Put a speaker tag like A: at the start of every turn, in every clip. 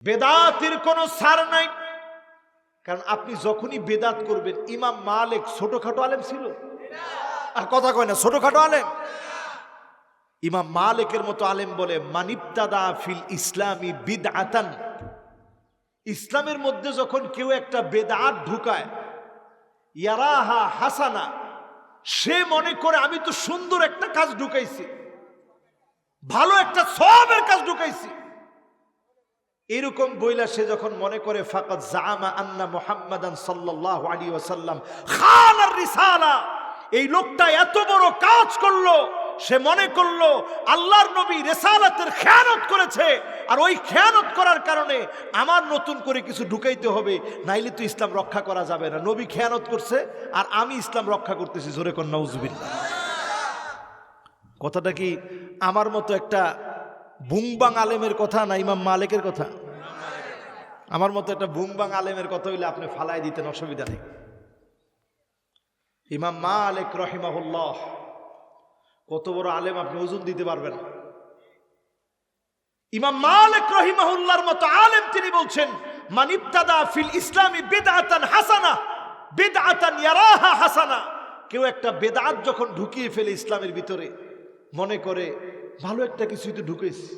A: বেদাতের কোনো ছাড় নাই। কারণ আপনি যখনই বেদাত করবেন, ইমাম মালিক ছোটখাটো আলেম ছিল? আর কথা কয় না, ছোটখাটো আলেম। ইমাম মালিকের মতো আলেম বলে, মানিবতাদা ফিল ইসলামি বিদআতান, ইসলামের মধ্যে যখন কেউ একটা বেদাত ঢুকায়, ইয়ারাহা হাসানা, সে মনে করে আমি তো সুন্দর একটা কাজ ঢুকাইছি, ভালো একটা সওয়াবের কাজ ঢুকাইছি, এরকম বইলা সে যখন মনে করে, ফাকাদ জাআমা আন্না মুহাম্মাদান সাল্লাল্লাহু আলাইহি ওয়াসাল্লাম খানার রিসালা, এই লোকটা এত বড় কাজ করলো, সে মনে করলো আল্লাহর নবী রিসালাতের খেয়ানত করেছে, আর ওই খেয়ানত করার কারণে আমার নতুন করে কিছু ঢুকাইতে হবে, নাইলে তো ইসলাম রক্ষা করা যাবে না। নবী খেয়ানত করছে আর আমি ইসলাম রক্ষা করতেছি, জোরে কোন নাউজুবিল্লাহ। কথাটা কি আমার মতো একটা বুংবাং আলেমের কথা না ইমাম মালিকের কথা? আমার মতো একটা বুংবাং আলেমের কথা হইলে আপনি ফালাই দিতেন, অসুবিধা নেই। ইমাম মালিক রহিমাহুল্লাহ কত বড় আলেম, আপনি ওজন দিতে পারবেন। ইমাম মালিক রহিমাহুল্লাহর মতো আলেম তিনি বলছেন, মান ইবতাদা ফিল ইসলামি বিদআতান হাসানা বিদআতান ইয়ারাহা হাসানা, কেউ একটা বেদাত যখন ঢুকিয়ে ফেলে ইসলামের ভিতরে, মনে করে ভালো একটা কিছুই তো ঢুকেছে,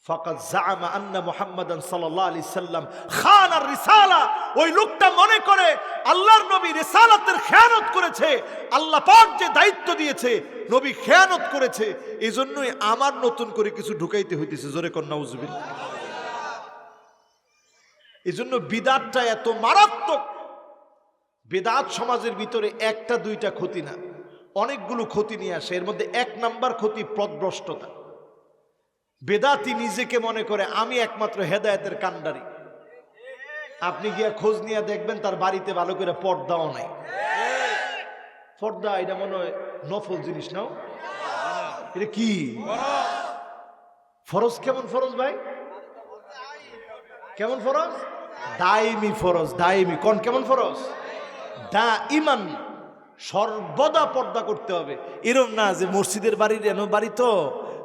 A: ফাকাদ জাআমা আন্না মুহাম্মাদান সাল্লাল্লাহু আলাইহি সাল্লাম খানার রিসালা, ওই লোকটা মনে করে আল্লাহর নবী রিসালাতের খেয়ানত করেছে, আল্লাহ পাক যে দায়িত্ব দিয়েছে নবী খেয়ানত করেছে, এজন্যই আমার নতুন করে কিছু ঢুকাইতে হইতেছে, জোরে কোন নাউজুবিল্লাহ। এজন্য বিদআতটা এত মারাত্মক। বিদআত সমাজের ভিতরে একটা দুইটা ক্ষতি না, অনেকগুলো ক্ষতি নিয়ে আসে। এর মধ্যে এক নাম্বার ক্ষতি পথভ্রষ্টতা। বেদাতি নিজেকে মনে করে আমি একমাত্র হেদায়েতের কান্ডারি। আপনি গিয়া খোঁজ নিয়ে দেখবেন তার বাড়িতে ভালো করে পর্দাও নাই। পর্দা এটা মনে হয় নফল জিনিস, নাও এটা কি ফরজ? কেমন ফরজ ভাই? কেমন ফরজ? দাইমি ফরজ। দাইমি কোন কেমন ফরজ? দা ইমান, সর্বদা পর্দা করতে হবে। এরম না যে মসজিদের বাড়ির এনো বাড়ি তো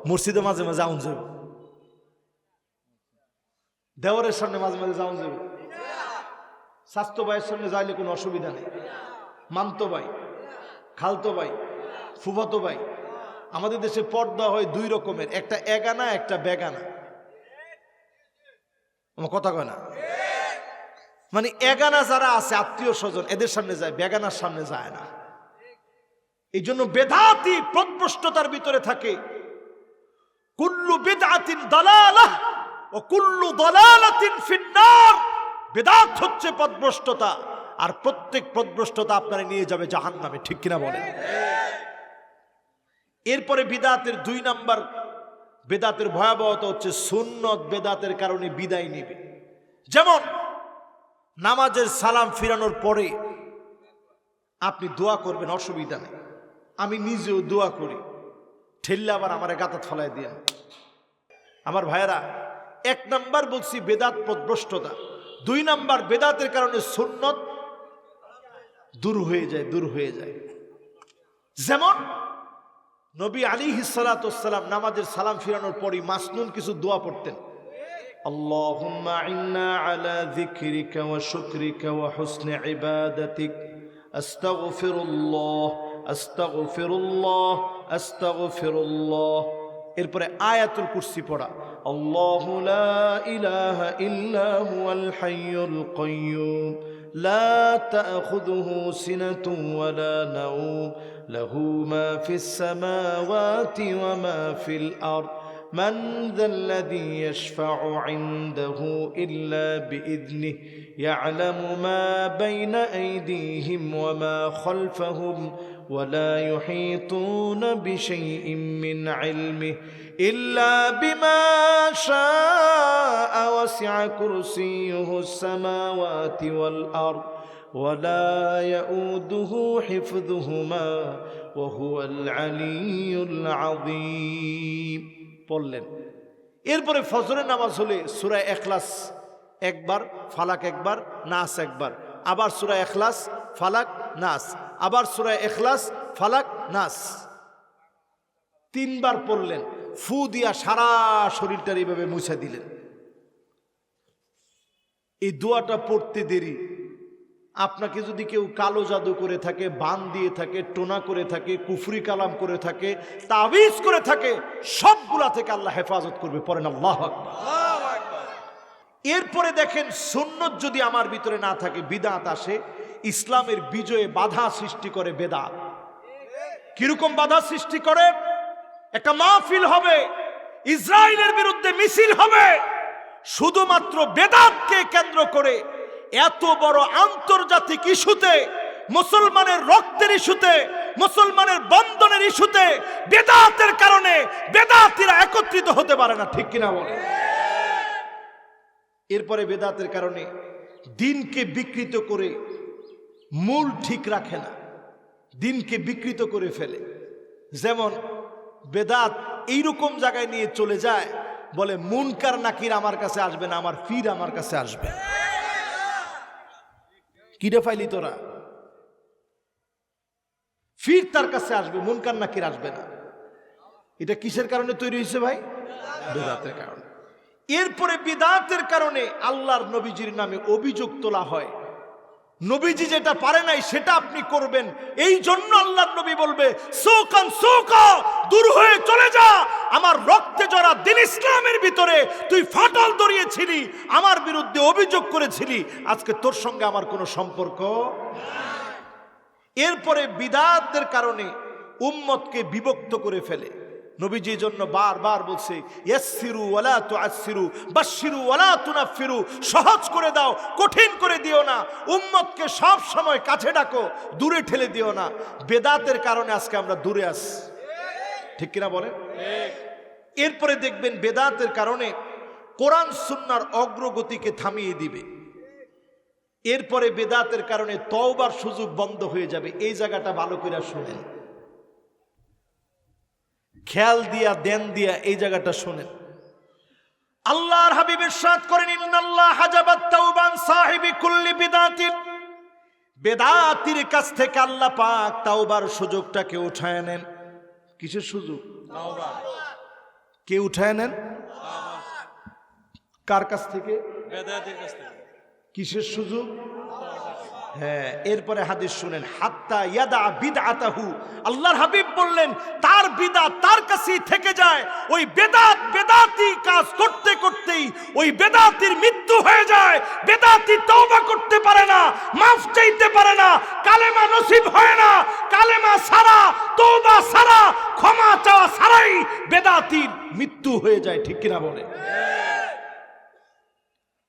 A: মসজিদে মাঝে মাঝে আউন যাবে, দেওয়ারের সামনে মাঝে মাঝে যাওন যাবে, স্বাস্থ্য ভাইয়ের সামনে যাইলে কোনো অসুবিধা নেই, মামতো ভাই, খালতো ভাই, ফুফাতো ভাই। আমাদের দেশে পর্দা হয় দুই রকমের, একটা এগানা একটা বেগানা। আমার কথা কয় না? মানে এগানা যারা আছে আত্মীয় স্বজন, এদের সামনে যায়, বেগানার সামনে যায় না। এই জন্য বেদাতি পথভ্রষ্টতার ভিতরে থাকে। কুল্লু বিদআতিন দালালাহ ও কুল্লু দালালাতিন ফিন্নার, বেদাত হচ্ছে পথভ্রষ্টতা, আর প্রত্যেক পথভ্রষ্টতা আপনারে নিয়ে যাবে জাহান্নামে, ঠিক কিনা বলেন? এরপরে বিদআতের দুই নাম্বার বেদাতের ভয়াবহতা হচ্ছে সুন্নত বেদাতের কারণে বিদায় নেবে। যেমন নামাজের সালাম ফিরানোর পরে আপনি দোয়া করবেন, অসুবিধা নেই, আমি নিজেও দোয়া করি, ঠেললে আবার আমারে গাতাত ফলাই দিয়ে। আমার ভাইয়েরা, এক নাম্বার বলছি বেদাত পথভ্রষ্টতা, দুই নাম্বার বেদাতের কারণে সুন্নত দূর হয়ে যায়, দূর হয়ে যায়। যেমন নবী আলাইহিস সালাতু ওয়াস সালাম নামাজের সালাম ফিরানোর পরই মাসনুন কিছু দোয়া পড়তেন। আল্লাহুম্মা ইন্না আলা যিকরিকা ওয়া শুকরিকা ওয়া হুসনি ইবাদাতিক আস্তাগফিরুল্লাহ আস্তাগফিরুল্লাহ আস্তাগফিরুল্লাহ। এরপরে আয়াতুল কুরসি পড়া, আল্লাহু লা ইলাহা ইল্লা হুয়াল হাইয়ুল কাইয়্যুম লা তাখুযুহু সিনাতুন ওয়া লা নাওম লাহু মা ফিস সামাওয়াতি ওয়া মা ফিল আরদ মান যাল্লাযী ইয়াশফা'ু 'ইনদাহু ইল্লা বিইذনিহি ইয়া'লামু মা বাইনা আইদিহিম ওয়া মা খালফাহুম ولا يحيطون بشيء من علمه إلا بما شاء وسع كرسيه السماوات والأرض ولا يؤوده حفظهما وهو العلي العظيم বললেন। এরপরে ফজরের নামাজ হলে সূরা ইখলাস একবার, ফালাক একবার, নাস একবার, আবার সূরা ইখলাস ফালাক নাস, আবার সূরা ইখলাস ফালাক নাস, তিনবার পড়লেন। ফু দিয়া সারা শরীরটার এইভাবে মুছে দিলেন। এই দোয়াটা পড়তে দেরি। আপনাকে যদি কেউ কালো জাদু করে থাকে, বান দিয়ে থাকে, টোনা করে থাকে, কুফরি কালাম করে থাকে, তাবিজ করে থাকে, সবগুলা থেকে আল্লাহ হেফাজত করবে। পড়েন আল্লাহু আকবার। এরপরে দেখেন, সুন্নত যদি আমার ভিতরে না থাকে, বিদআত আসে। ইসলামের বিজয়ে বাধা সৃষ্টি করে বেদাত। কিরকম বাধা সৃষ্টি করে? একটা মাহফিল হবে, ইসরায়েলের বিরুদ্ধে মিছিল হবে, শুধুমাত্র বেদাতকে কেন্দ্র করে। এত বড় আন্তর্জাতিক ইস্যুতে, মুসলমানের রক্তের ইস্যুতে, মুসলমানের বন্ধনের ইস্যুতে বেদাতের কারণে বেদাতীরা একত্রিত হতে পারে না, ঠিক কিনা বলে? এরপরে বেদাতের কারণে দিনকে বিকৃত করে মূল ঠিক রাখে না, দিনকে বিকৃত করে ফেলে। যেমন বেদাত এইরকম জায়গায় নিয়ে চলে যায়, বলে মুনকার নাকির আমার কাছে আসবে না, আমার পীর আমার কাছে আসবে। কিরে ফাইলি তোরা? পীর তার কাছে আসবে, মুনকার নাকির আসবে না। এটা কিসের কারণে তৈরি হয়েছে ভাই? বেদাতের কারণে। এরপরে বিদআতের কারণে আল্লাহর নবীজির নামে অভিযোগ তোলা হয়। নবীজি যেটা পারে নাই সেটা আপনি করবেন, এই জন্য আল্লাহর নবী বলবে সুকান সুকা, দূর হয়ে চলে যা। আমার রক্তে জড়া দ্বীন ইসলামের ভিতরে তুই ফাটল ধরিয়েছিলি, আমার বিরুদ্ধে অভিযোগ করেছিলি, আজকে তোর সঙ্গে আমার কোনো সম্পর্ক। এরপরে বিদআতের কারণে উম্মতকে বিভক্ত করে ফেলে। নবীজি জন্য বারবার বলছে ইয়াসসিরু ওয়ালা তুআসসিরু, বাশশিরু ওয়ালা তুনাফফিরু, সহজ করে দাও, কঠিন করে দিও না। উম্মতকে সব সময় কাছে ডাকো, দূরে ঠেলে দিও না। বেদাতের কারণে আজকে আমরা দূরে আছি, ঠিক কিনা বলেন? এরপরে দেখবেন বেদাতের কারণে কোরআন সুন্নাহর অগ্রগতিকে থামিয়ে দিবে। এরপরে বেদাতের কারণে তওবার সুযোগ বন্ধ হয়ে যাবে। এই জায়গাটা ভালো করে শুনেন, খেয়াল দিয়া, দেন দিয়া এই জায়গাটা শোনেন। আল্লাহর হাবিব ইরশাদ করেন, ইন্নাল্লাহ হাজাবাত তাওবান সাহিবি কুল্লি বিদআতিন। বেদাতির কাছ থেকে আল্লাহ পাক তাওবার সুযোগটাকে উঠায় নেন। কিসের সুযোগ? তাওবা। কে উঠায় নেন? কার কাছ থেকে? বেদাতির কাছ থেকে। কিসের সুযোগ? হ্যাঁ। এরপরে হাদিস শুনেন, হাত্তা ইয়াদা বিদআতাহু। আল্লাহর হাবিব বললেন তার বিদআত তার কাছেই থেকে যায়। ওই বেদাতি কাজ করতে করতেই ওই বেদাতির মৃত্যু হয়ে যায়। বেদাতি তওবা করতে পারে না, মাফ চাইতে পারে না, কালেমা নসিব হয় না। কালেমা ছাড়া, তওবা ছাড়া, ক্ষমা চাওয়া ছাড়াই বেদাতির মৃত্যু হয়ে যায়, ঠিক কিনা বলে?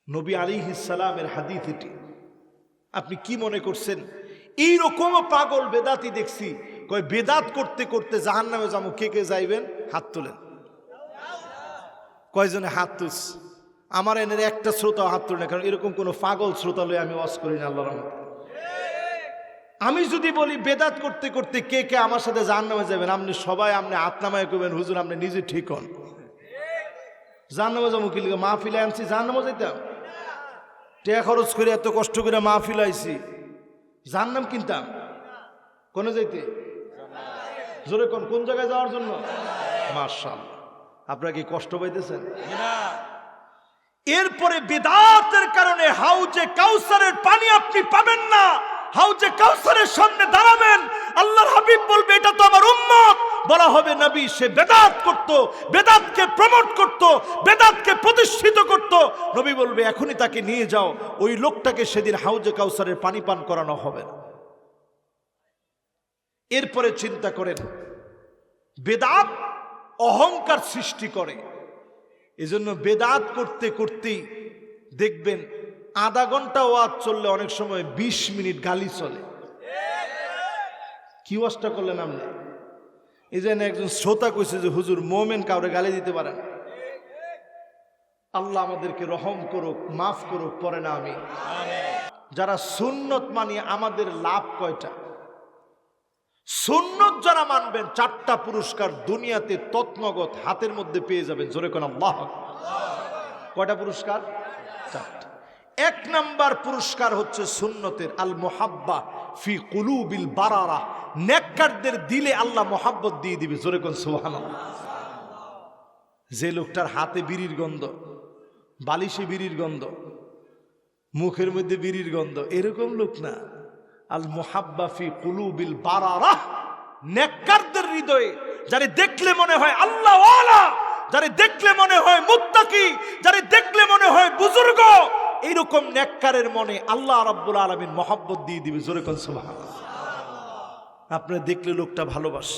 A: নবী আলাইহিস সালামের হাদিস এটি। আপনি কি মনে করছেন এইরকম পাগল বেদাতি দেখছি? কয় বেদাত করতে করতে জাহান্নামে যাবো। কে কে যাইবেন? হাত তোলেন। কয়জনে হাত তুলস? আমার এনের একটা শ্রোতা হাত তুলে না, কারণ এরকম কোনো পাগল শ্রোতা লয়ে আমি ওয়াজ করি না, আল্লাহর রহমতে। আমি যদি বলি বেদাত করতে করতে কে কে আমার সাথে জাহান্নামে যাবেন, আপনি সবাই আপনি হাত নামায় কইবেন হুজুর আপনি নিজে ঠিক হন। জাহান্নামে যাবো কি লিগে? মাহফিলে আনছি জাহান্নামে যাইতাম? টাকা খরচ করে এত কষ্ট করে মাহফিল আইছি, জাহান্নাম কিনতাম কোনে যাইতে? জোরে কোন কোন জায়গায় যাওয়ার জন্য? মাশাআল্লাহ। আপনারা কি কষ্ট পাইতেছেন? এরপরে বিদআতের কারণে হাউজে কাউসারের পানি আপনি পাবেন না। হাউজে কাউসারের সামনে দাঁড়াবেন, আল্লাহর হাবিব বলবে এটা তো আমার উম্মত। বলা হবে নবী সে বেদাত করত, বেদাতকে প্রমোট করত, বেদাতকে প্রতিষ্ঠিত করত। নবী বলবে এখনই তাকে নিয়ে যাও, ওই লোকটাকে সেদিন হাউজে কাউসারের পানি পান করানো হবে না। এরপরে চিন্তা করেন, বেদাত অহংকার সৃষ্টি করে। এজন্য বেদাত করতে করতেই দেখবেন আধা ঘন্টা ওয়াজ চললে অনেক সময় 20 মিনিট গালি চলে। কি ওয়াজটা করলেন আপনি? এই জন্য একজন শ্রোতা কইছে যে হুজুর মোমেন কাউরে গালি দিতে পারেন। আল্লাহ আমাদেরকে রহম করুক, মাফ করুক, পরে না আমি। যারা সুন্নত মানি আমাদের লাভ কয়টা? সুন্নত যারা মানবেন 4টা পুরস্কার দুনিয়াতে তৎনগত হাতের মধ্যে পেয়ে যাবেন। জোরে কোন আল্লাহ। কয়টা পুরস্কার? 4টা। 1 নাম্বার পুরস্কার হচ্ছে সুন্নতের আল মুহাব্বা ফি কুলুবিল বারারা। নেককারদের দিলে আল্লাহ মোহাব্বত দিয়ে দিবে। জোরে কোন সুবহানাল্লাহ। যে লোকটার হাতে বিড়ির গন্ধ, বালিশে বিড়ির গন্ধ, মুখের মধ্যে বিড়ির গন্ধ, এরকম লোক না। আল মুহাব্বা ফি কুলুবিল বারারাহ, নেককারদের হৃদয়ে যারে দেখলে মনে হয় আল্লাহওয়ালা, যারে দেখলে মনে হয় মুত্তাকি, যারে দেখলে মনে হয় বুজুর্গ, এইরকম নেককারের মনে আল্লাহ রাব্বুল আলামিন মহব্বত দিয়ে দিবে। জোরে কোন সুবহানাল্লাহ। আপনারা দেখলে লোকটা ভালোবাস।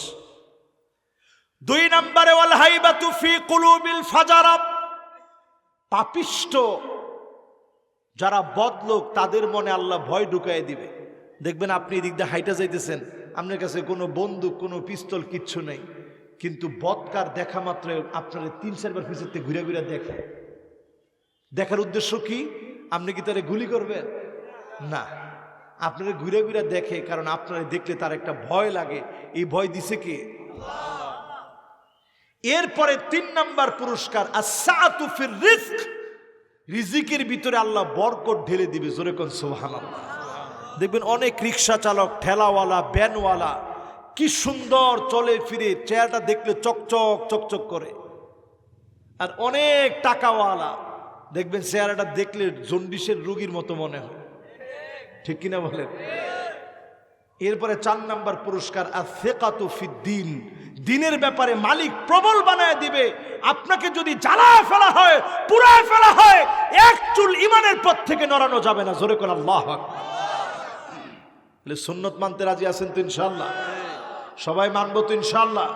A: 2 নম্বরে ওয়াল হাইবাতু ফি কুলুবিল ফাজারা, পাপিষ্ট যারা বদলোক তাদের মনে আল্লাহ ভয় ঢুকায় দিবে। দেখবেন আপনি এদিক দিয়ে হাইটা যাইতেছেন, আপনার কাছে কোনো বন্দুক কোনো পিস্তল কিচ্ছু নেই, কিন্তু বদকার দেখা মাত্র আপনার 3-4 বার পিছতে ঘুরে ঘুরে দেখে। দেখার উদ্দেশ্য কি? আপনি কি তারে গুলি করবেন? না, আপনারা ঘুরে ঘুরে দেখে, কারণ আপনারা দেখলে তার একটা ভয় লাগে। এই ভয় দিছে কে? এরপরে 3 নম্বর পুরস্কার আস-সাআতু ফির রিজক, রিজিকের ভিতরে আল্লাহ বরকত ঢেলে দিবে। জোরে কোন সুবহানাল্লাহ। দেখবেন অনেক রিক্সা চালক, ঠেলাওয়ালা, ভ্যানওয়ালা কি সুন্দর চলে ফিরে, চেহারাটা দেখলে চকচক চকচক করে। আর অনেক টাকাওয়ালা দেখবেন চেহারাটা দেখলে জন্ডিসের রোগীর মতো মনে হয়, ঠিক কিনা বলেন? এরপরে 4 নম্বর পুরস্কার আস-সিকাতু ফিদ্দীন, দিনের ব্যাপারে মালিক প্রবল বানায় দিবে। আপনাকে যদি জ্বালায় ফেলা হয়, পুরায় ফেলা হয়, এক চুল ইমানের পথ থেকে নড়ানো যাবে না। জোরে কোন আল্লাহু আকবার। তাহলে সুন্নত মানতে রাজি আছেন তো ইনশাআল্লাহ? সবাই মানবো তো ইনশাআল্লাহ?